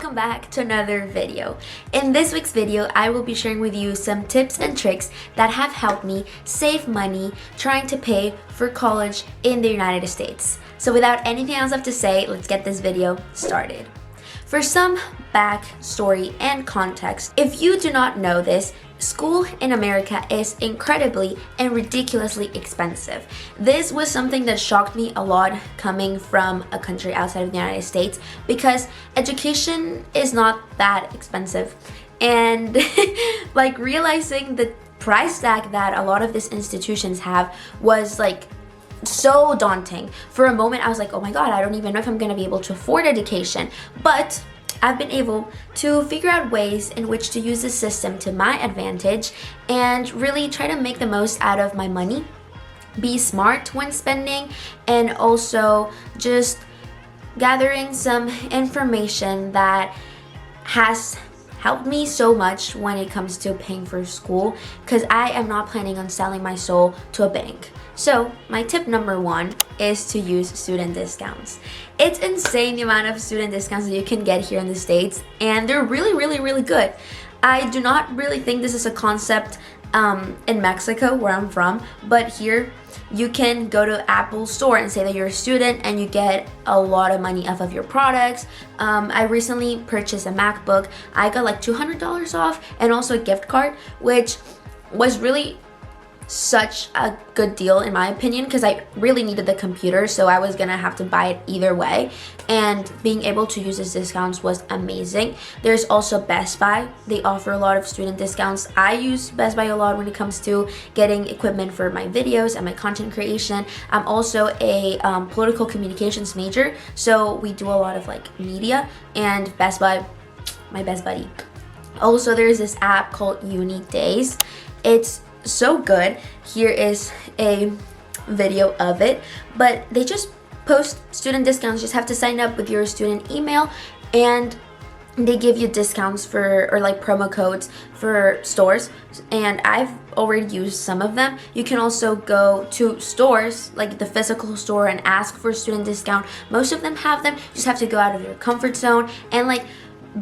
welcome back to another video. In this week's video, I will be sharing with you some tips and tricks that have helped me save money trying to pay for college in the United States. So without anything else left to say, let's get this video started. For some backstory and context, if you do not know this, school in America is incredibly and ridiculously expensive. This was something that shocked me a lot coming from a country outside of the United States because education is not that expensive. And like realizing the price tag that a lot of these institutions have was like so daunting. For a moment I was like, oh my god, I don't even know if I'm gonna be able to afford education. But I've been able to figure out ways in which to use the system to my advantage and really try to make the most out of my money, be smart when spending, and also just gathering some information that has helped me so much when it comes to paying for school, because I am not planning on selling my soul to a bank. So my tip number one is to use student discounts. It's insane the amount of student discounts that you can get here in the States, and they're really good. I do not really think this is a concept in Mexico, where I'm from, but here you can go to Apple store and say that you're a student and you get a lot of money off of your products. I recently purchased a MacBook. I got like $200 off and also a gift card, which was really such a good deal in my opinion, because I really needed the computer, so I was gonna have to buy it either way, and being able to use these discounts was amazing. There's also Best Buy. They offer a lot of student discounts. I use Best Buy a lot when it comes to getting equipment for my videos and my content creation. I'm also a political communications major, so we do a lot of like media, and Best Buy, my best buddy. Also, there's this app called Uni Days. It's so good. Here is a video of it, but they just post student discounts. You just have to sign up with your student email and they give you discounts for, or like promo codes for stores, and I've already used some of them. You can also go to stores like the physical store and ask for a student discount. Most of them have them. You just have to go out of your comfort zone and like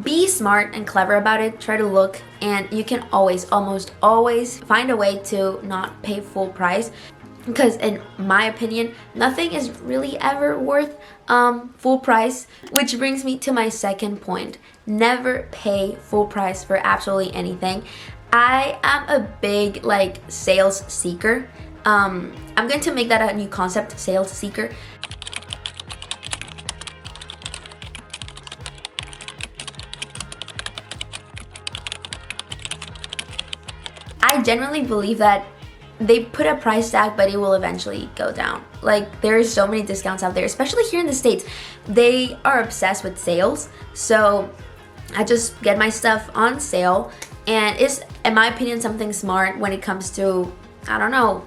be smart and clever about it. Try to look, and you can almost always find a way to not pay full price, because in my opinion nothing is really ever worth full price. Which brings me to my second point: never pay full price for absolutely anything. I am a big like sales seeker. I'm going to make that a new concept, sales seeker. I genuinely believe that they put a price tag, but it will eventually go down. Like, there's so many discounts out there, especially here in the States. They are obsessed with sales, so I just get my stuff on sale, and it's, in my opinion, something smart when it comes to, I don't know,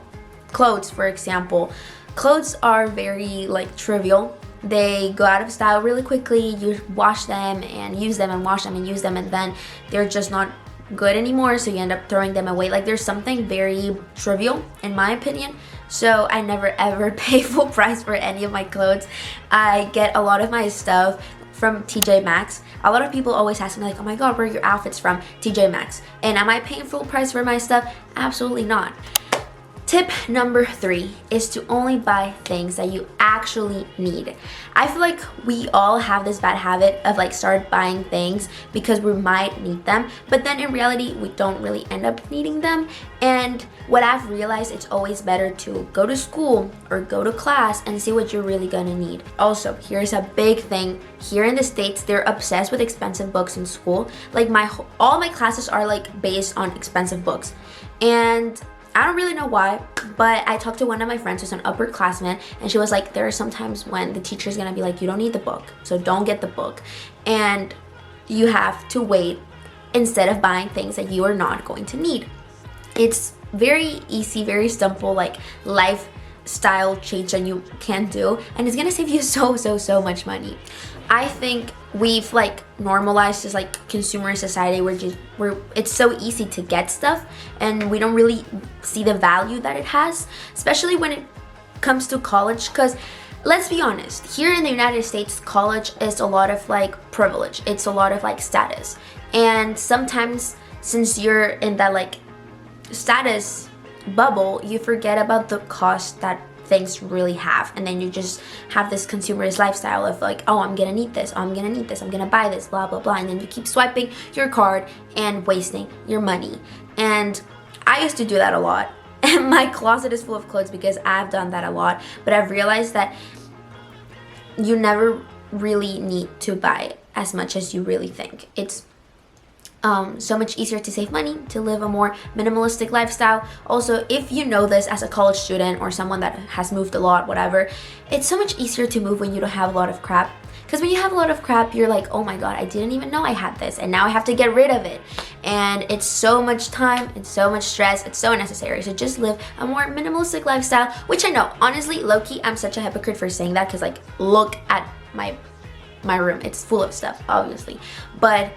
clothes, for example. Clothes are very like trivial. They go out of style really quickly. You wash them and use them and wash them and use them, and then they're just not good anymore, so you end up throwing them away. Like, there's something very trivial in my opinion, so I never ever pay full price for any of my clothes. I get a lot of my stuff from TJ Maxx. A lot of people always ask me like, oh my god, where are your outfits from? TJ Maxx. And am I paying full price for my stuff? Absolutely not. Tip number 3 is to only buy things that you actually need. I feel like we all have this bad habit of like start buying things because we might need them, but then in reality we don't really end up needing them. And what I've realized, it's always better to go to school or go to class and see what you're really gonna need. Also, here's a big thing. Here in the States, they're obsessed with expensive books in school. Like all my classes are like based on expensive books, and I don't really know why, but I talked to one of my friends who's an upperclassman, and she was like, there are some times when the teacher's gonna be like, you don't need the book, so don't get the book. And you have to wait instead of buying things that you are not going to need. It's very easy, very simple, like lifestyle change that you can do, and it's gonna save you so much money. I think we've like normalized this like consumer society where it's so easy to get stuff and we don't really see the value that it has, especially when it comes to college, because let's be honest, here in the United States, college is a lot of like privilege. It's a lot of like status. And sometimes since you're in that like status bubble, you forget about the cost that things really have, and then you just have this consumerist lifestyle of like, oh, I'm gonna need this, oh, I'm gonna need this, I'm gonna buy this, blah blah blah, and then you keep swiping your card and wasting your money. And I used to do that a lot, and my closet is full of clothes because I've done that a lot. But I've realized that you never really need to buy as much as you really think. It's so much easier to save money, to live a more minimalistic lifestyle. Also, if you know this as a college student or someone that has moved a lot, whatever, it's so much easier to move when you don't have a lot of crap. Because when you have a lot of crap, you're like, oh my god, I didn't even know I had this, and now I have to get rid of it. And it's so much time, it's so much stress, it's so unnecessary. So just live a more minimalistic lifestyle, which I know, honestly, low-key, I'm such a hypocrite for saying that, because like, look at my room. It's full of stuff, obviously. But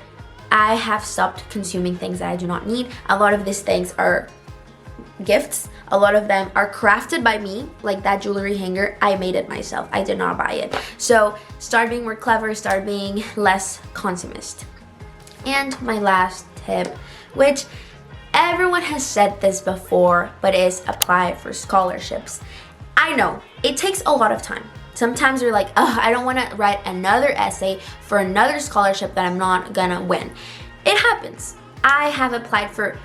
I have stopped consuming things that I do not need. A lot of these things are gifts. A lot of them are crafted by me, like that jewelry hanger. I made it myself. I did not buy it. So start being more clever, start being less consumist. And my last tip, which everyone has said this before, but is apply for scholarships. I know it takes a lot of time. Sometimes you're like, oh, I don't want to write another essay for another scholarship that I'm not gonna win. It happens. I have applied for,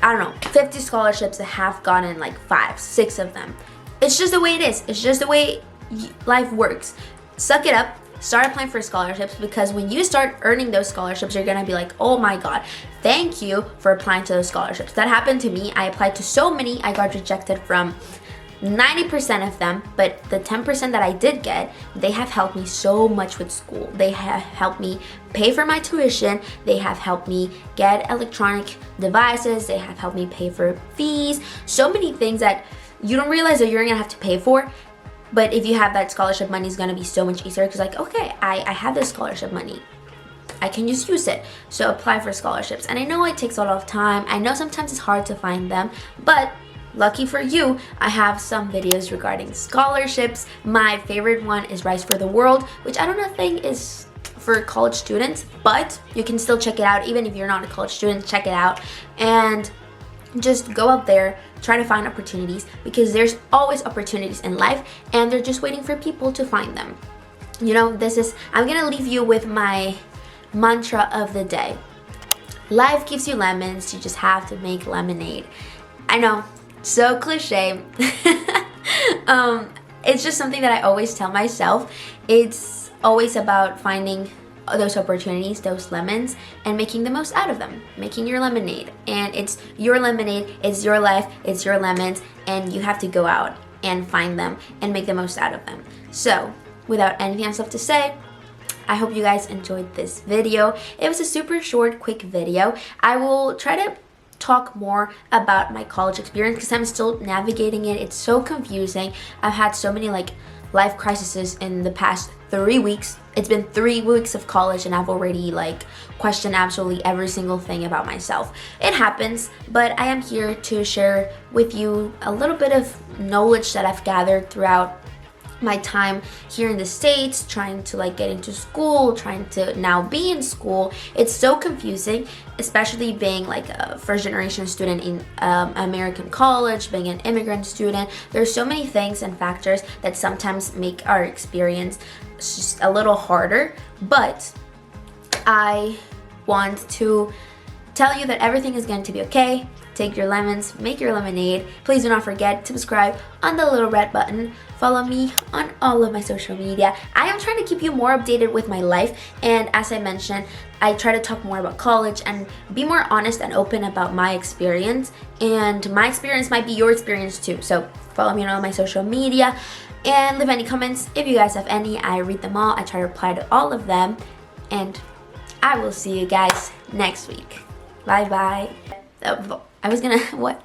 I don't know, 50 scholarships. I have gotten like 5, 6 of them. It's just the way it is. It's just the way life works. Suck it up. Start applying for scholarships, because when you start earning those scholarships, you're gonna be like, oh my god, thank you for applying to those scholarships. That happened to me. I applied to so many. I got rejected from 90% of them, but the 10% that I did get, they have helped me so much with school. They have helped me pay for my tuition. They have helped me get electronic devices. They have helped me pay for fees. So many things that you don't realize that you're gonna have to pay for. But if you have that scholarship money, it's gonna be so much easier, because like, okay, I have this scholarship money. I can just use it. So apply for scholarships. And I know it takes a lot of time. I know sometimes it's hard to find them, but lucky for you, I have some videos regarding scholarships. My favorite one is Rise for the World, which I don't think is for college students, but you can still check it out. Even if you're not a college student, check it out. And just go out there, try to find opportunities, because there's always opportunities in life, and they're just waiting for people to find them. You know, I'm gonna leave you with my mantra of the day. Life gives you lemons, you just have to make lemonade. I know, so cliche. It's just something that I always tell myself. It's always about finding those opportunities, those lemons, and making the most out of them, making your lemonade. And it's your lemonade, it's your life, it's your lemons, and you have to go out and find them and make the most out of them. So without anything else left to say, I hope you guys enjoyed this video. It was a super short, quick video. I will try to talk more about my college experience, because I'm still navigating it. It's so confusing. I've had so many like life crises in the past 3 weeks. It's been 3 weeks of college, and I've already like questioned absolutely every single thing about myself. It happens, but I am here to share with you a little bit of knowledge that I've gathered throughout my time here in the States, trying to like get into school, trying to now be in school. It's so confusing, especially being like a first generation student in American college, being an immigrant student. There's so many things and factors that sometimes make our experience just a little harder, but I want to tell you that everything is going to be okay. Take your lemons, make your lemonade. Please do not forget to subscribe on the little red button. Follow me on all of my social media. I am trying to keep you more updated with my life, and as I mentioned, I try to talk more about college and be more honest and open about my experience, and my experience might be your experience too. So follow me on all my social media and leave any comments if you guys have any. I read them all. I try to reply to all of them, and I will see you guys next week. Bye bye. I was gonna, what?